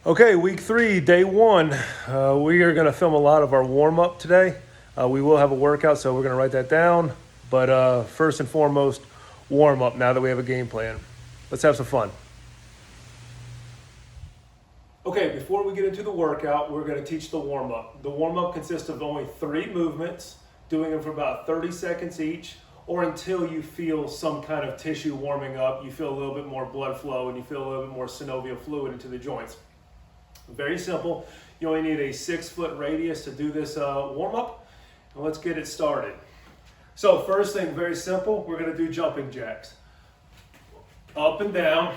Okay, week 3, day 1. We are going to film a lot of our warm-up today. We will have a workout, so we're going to write that down. But first and foremost, warm-up now that we have a game plan. Let's have some fun. Okay, before we get into the workout, we're going to teach the warm-up. The warm-up consists of only 3 movements, doing them for about 30 seconds each, or until you feel some kind of tissue warming up, you feel a little bit more blood flow, and you feel a little bit more synovial fluid into the joints. Very simple. You only need a 6-foot radius to do this warm-up, and let's get it started. So first thing, very simple, we're going to do jumping jacks. Up and down.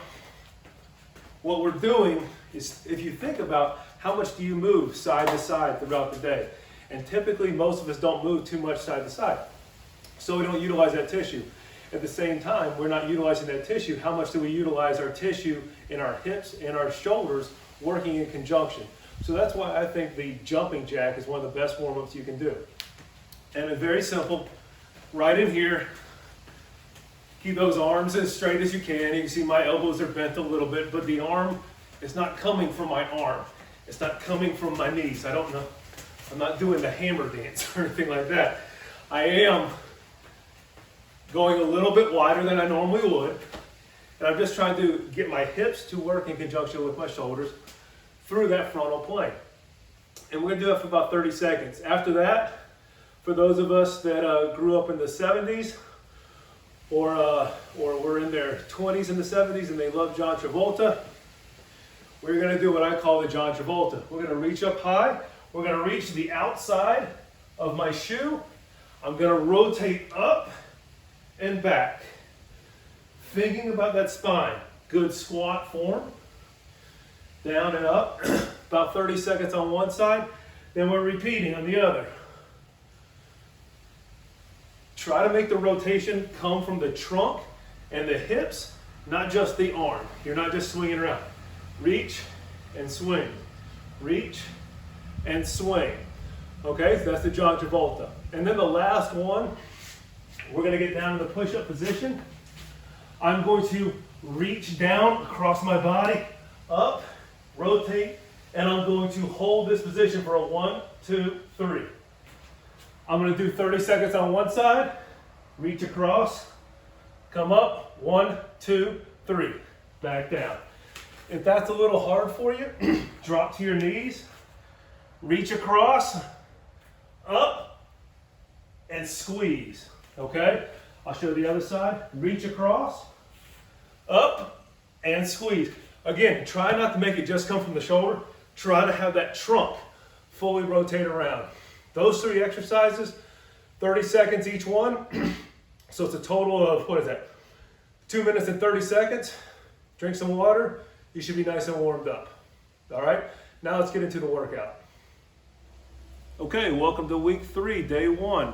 What we're doing is, if you think about how much do you move side to side throughout the day, and typically most of us don't move too much side to side, so we don't utilize that tissue. At the same time, we're not utilizing that tissue. How much do we utilize our tissue in our hips and our shoulders working in conjunction? So that's why I think the jumping jack is one of the best warm-ups you can do. And it's very simple. Right in here, keep those arms as straight as you can. You can see my elbows are bent a little bit, but the arm is not coming from my arm. It's not coming from my knees. I don't know. I'm not doing the hammer dance or anything like that. I am going a little bit wider than I normally would. And I'm just trying to get my hips to work in conjunction with my shoulders through that frontal plane. And we're going to do that for about 30 seconds. After that, for those of us that grew up in the 70s or were in their 20s and the 70s and they love John Travolta, we're going to do what I call the John Travolta. We're going to reach up high. We're going to reach the outside of my shoe. I'm going to rotate up and back. Thinking about that spine. Good squat form. Down and up. About 30 seconds on one side. Then we're repeating on the other. Try to make the rotation come from the trunk and the hips, not just the arm. You're not just swinging around. Reach and swing. Reach and swing. Okay, so that's the John Travolta. And then the last one, we're going to get down in the push-up position. I'm going to reach down across my body, up, rotate, and I'm going to hold this position for a 1, 2, 3. I'm going to do 30 seconds on one side, reach across, come up, 1, 2, 3, back down. If that's a little hard for you, drop to your knees, reach across, up, and squeeze, okay? I'll show the other side. Reach across, up, and squeeze. Again, try not to make it just come from the shoulder. Try to have that trunk fully rotate around. Those 3 exercises, 30 seconds each one. So it's a total of, 2 minutes and 30 seconds. Drink some water. You should be nice and warmed up. All right, now let's get into the workout. Okay, welcome to week 3, day 1.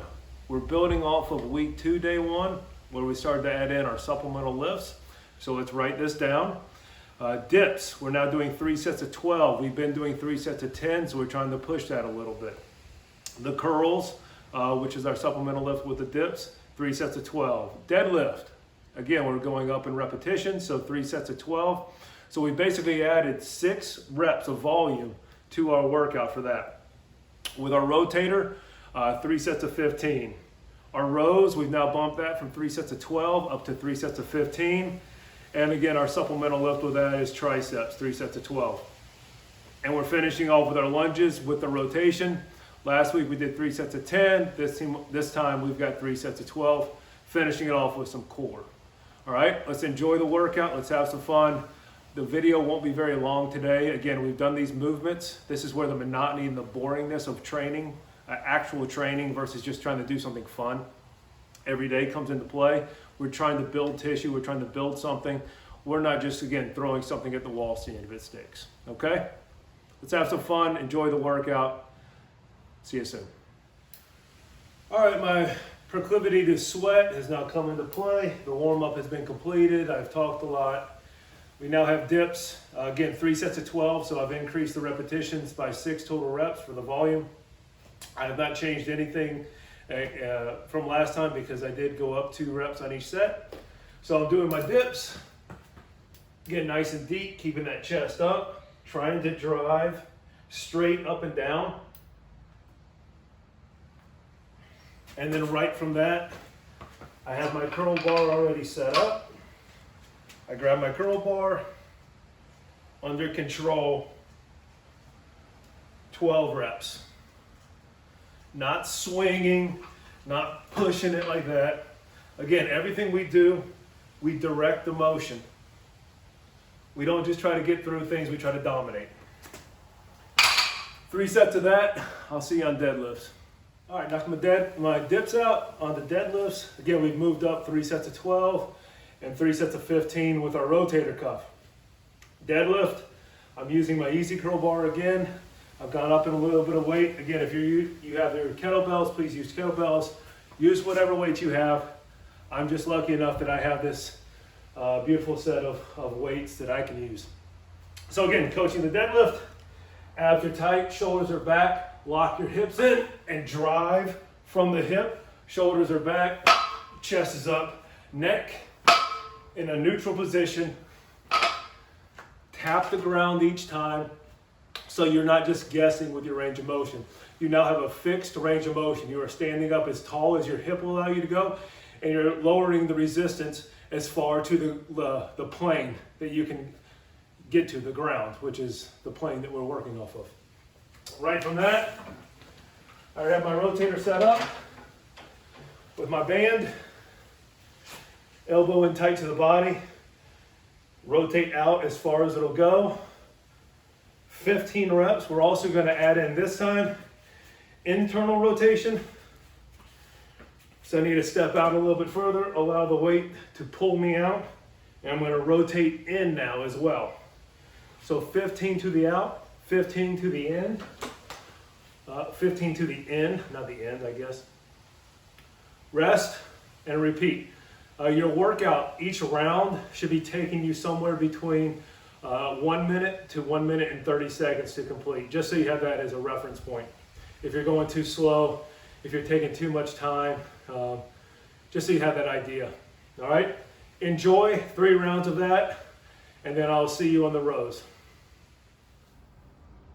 We're building off of week 2, day 1, where we started to add in our supplemental lifts. So let's write this down. Dips, we're now doing 3 sets of 12. We've been doing 3 sets of 10, so we're trying to push that a little bit. The curls, which is our supplemental lift with the dips, 3 sets of 12. Deadlift, again, we're going up in repetition, so 3 sets of 12. So we basically added 6 reps of volume to our workout for that. With our rotator, 3 sets of 15. Our rows, we've now bumped that from 3 sets of 12 up to 3 sets of 15. And again, our supplemental lift with that is triceps, 3 sets of 12. And we're finishing off with our lunges with the rotation. Last week we did 3 sets of 10. This time we've got 3 sets of 12, finishing it off with some core. All right, let's enjoy the workout. Let's have some fun. The video won't be very long today. Again, we've done these movements. This is where the monotony and the boringness of training, actual training versus just trying to do something fun every day comes into play. We're trying to build tissue. We're trying to build something. We're not just, again, throwing something at the wall, seeing if it sticks. Okay? Let's have some fun. Enjoy the workout. See you soon. All right, my proclivity to sweat has now come into play. The warm-up has been completed. I've talked a lot. We now have dips. Again, 3 sets of 12, so I've increased the repetitions by 6 total reps for the volume. I have not changed anything from last time because I did go up 2 reps on each set. So I'm doing my dips. Get nice and deep, keeping that chest up. trying to drive straight up and down. And then right from that, I have my curl bar already set up. I grab my curl bar, under control, 12 reps. Not swinging, not pushing it like that. Again, everything we do, we direct the motion. We don't just try to get through things, we try to dominate. 3 sets of that, I'll see you on deadlifts. All right, knock my dips out on the deadlifts. Again, we've moved up 3 sets of 12 and 3 sets of 15 with our rotator cuff. Deadlift, I'm using my easy curl bar again. I've gone up in a little bit of weight. Again, if you have your kettlebells, please use kettlebells. Use whatever weight you have. I'm just lucky enough that I have this beautiful set of weights that I can use. So again, coaching the deadlift, abs are tight, shoulders are back, lock your hips in and drive from the hip. Shoulders are back, chest is up, neck in a neutral position. Tap the ground each time so you're not just guessing with your range of motion. You now have a fixed range of motion. You are standing up as tall as your hip will allow you to go, and you're lowering the resistance as far to the plane that you can get to, the ground, which is the plane that we're working off of. Right from that, I have my rotator set up with my band, elbow in tight to the body, rotate out as far as it'll go. 15 reps. We're also going to add in this time internal rotation. So I need to step out a little bit further, allow the weight to pull me out, and I'm going to rotate in now as well. So 15 to the out, 15 to the in, 15 to the in, not the end, I guess. Rest and repeat. Your workout, each round should be taking you somewhere between 1 minute to 1 minute and 30 seconds to complete, just so you have that as a reference point. If you're going too slow, if you're taking too much time, just so you have that idea. All right, enjoy 3 rounds of that, and then I'll see you on the rows.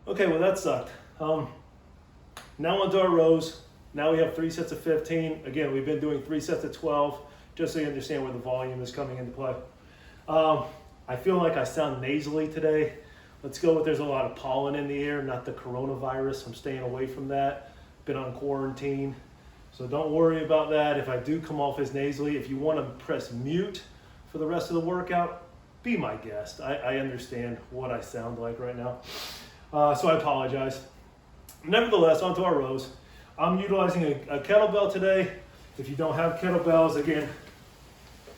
Okay, well that sucked. Now onto our rows. Now we have 3 sets of 15. Again, we've been doing 3 sets of 12, just so you understand where the volume is coming into play. I feel like I sound nasally today. Let's go with there's a lot of pollen in the air, not the coronavirus. I'm staying away from that. Been on quarantine. So don't worry about that. If I do come off as nasally, if you want to press mute for the rest of the workout, be my guest. I understand what I sound like right now. So I apologize. Nevertheless, onto our rows. I'm utilizing a kettlebell today. If you don't have kettlebells, again,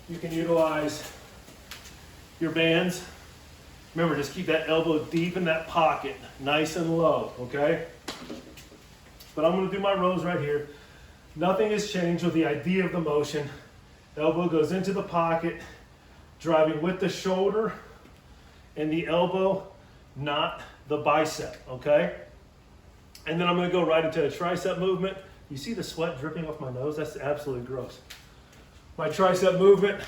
you can utilize your bands. Remember, just keep that elbow deep in that pocket, nice and low, okay? But I'm gonna do my rows right here. Nothing has changed with the idea of the motion. Elbow goes into the pocket, driving with the shoulder and the elbow, not the bicep, okay? And then I'm gonna go right into a tricep movement. You see the sweat dripping off my nose? That's absolutely gross. My tricep movement,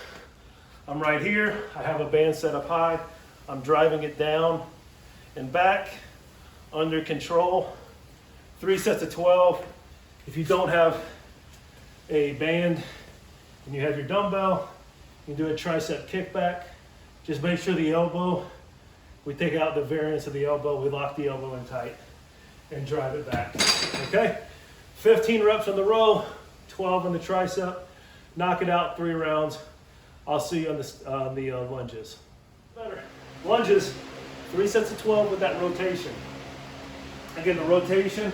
I'm right here. I have a band set up high. I'm driving it down and back, under control. 3 sets of 12. If you don't have a band and you have your dumbbell, you can do a tricep kickback. Just make sure the elbow, we take out the variance of the elbow, we lock the elbow in tight and drive it back, okay? 15 reps on the row, 12 on the tricep. Knock it out 3 rounds. I'll see you on the lunges. Better. Lunges, 3 sets of 12 with that rotation. Again, the rotation,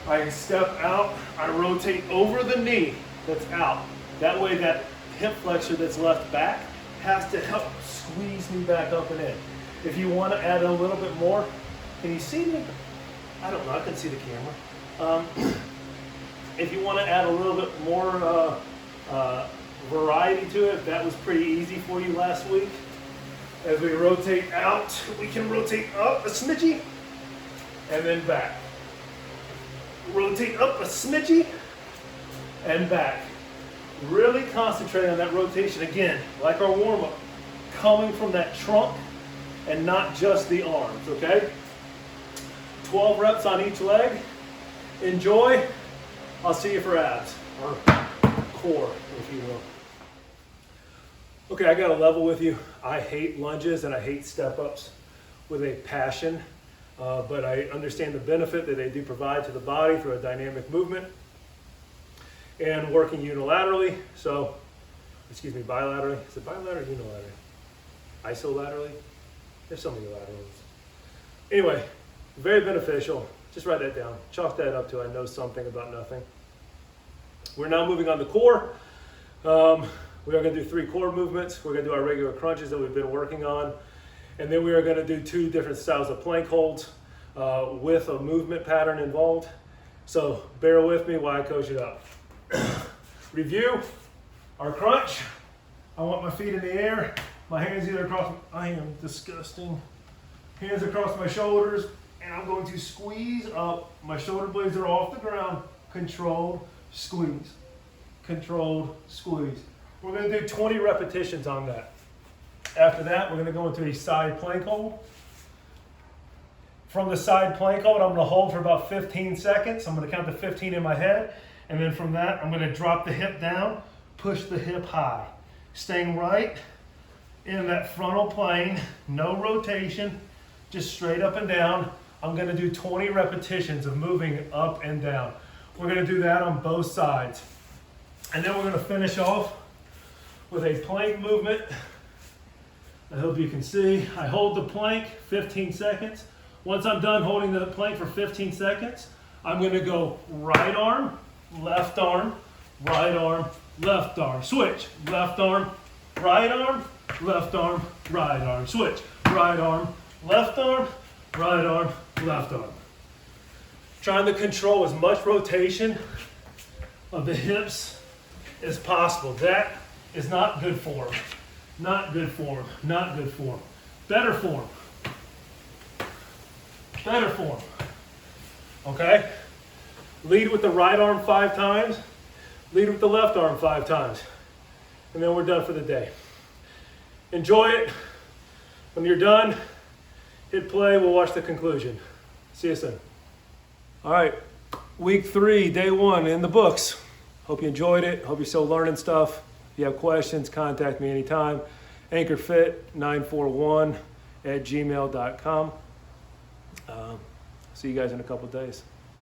I step out, I rotate over the knee that's out. That way that hip flexor that's left back has to help squeeze me back up and in. If you want to add a little bit more, can you see me? I don't know, I can see the camera. If you want to add a little bit more variety to it, that was pretty easy for you last week. As we rotate out, we can rotate up a smidgy and then back. Rotate up a smidgy and back. Really concentrate on that rotation again, like our warm-up. Coming from that trunk and not just the arms, okay? 12 reps on each leg. Enjoy. I'll see you for abs, or core, if you will. Okay, I got to level with you. I hate lunges and I hate step-ups with a passion, but I understand the benefit that they do provide to the body through a dynamic movement and working unilaterally. So, excuse me, bilaterally. Is it bilateral or unilaterally? Isolaterally? There's so many laterals. Anyway, very beneficial. Just write that down. Chalk that up to I know something about nothing. We're now moving on to core. We are going to do 3 core movements. We're going to do our regular crunches that we've been working on. And then we are going to do 2 different styles of plank holds with a movement pattern involved. So bear with me while I coach it up. Review our crunch. I want my feet in the air. My hands either across, I am disgusting. Hands across my shoulders, and I'm going to squeeze up. My shoulder blades are off the ground. Controlled squeeze. Controlled squeeze. We're going to do 20 repetitions on that. After that, we're going to go into a side plank hold. From the side plank hold, I'm going to hold for about 15 seconds. I'm going to count to 15 in my head. And then from that, I'm going to drop the hip down, push the hip high. Staying right in that frontal plane, no rotation, just straight up and down. I'm going to do 20 repetitions of moving up and down. We're going to do that on both sides. And then we're going to finish off with a plank movement. I hope you can see. I hold the plank 15 seconds. Once I'm done holding the plank for 15 seconds, I'm going to go right arm, left arm, right arm, left arm. Switch. Left arm, right arm, left arm, right arm. Switch. Right arm, left arm, right arm, left arm. Trying to control as much rotation of the hips as possible. That is not good form. Not good form. Not good form. Better form. Better form. Okay? Lead with the right arm 5 times. Lead with the left arm 5 times. And then we're done for the day. Enjoy it. When you're done, hit play. We'll watch the conclusion. See you soon. All right. Week 3, day 1 in the books. Hope you enjoyed it. Hope you're still learning stuff. If you have questions, contact me anytime. anchorfit941@gmail.com. See you guys in a couple of days.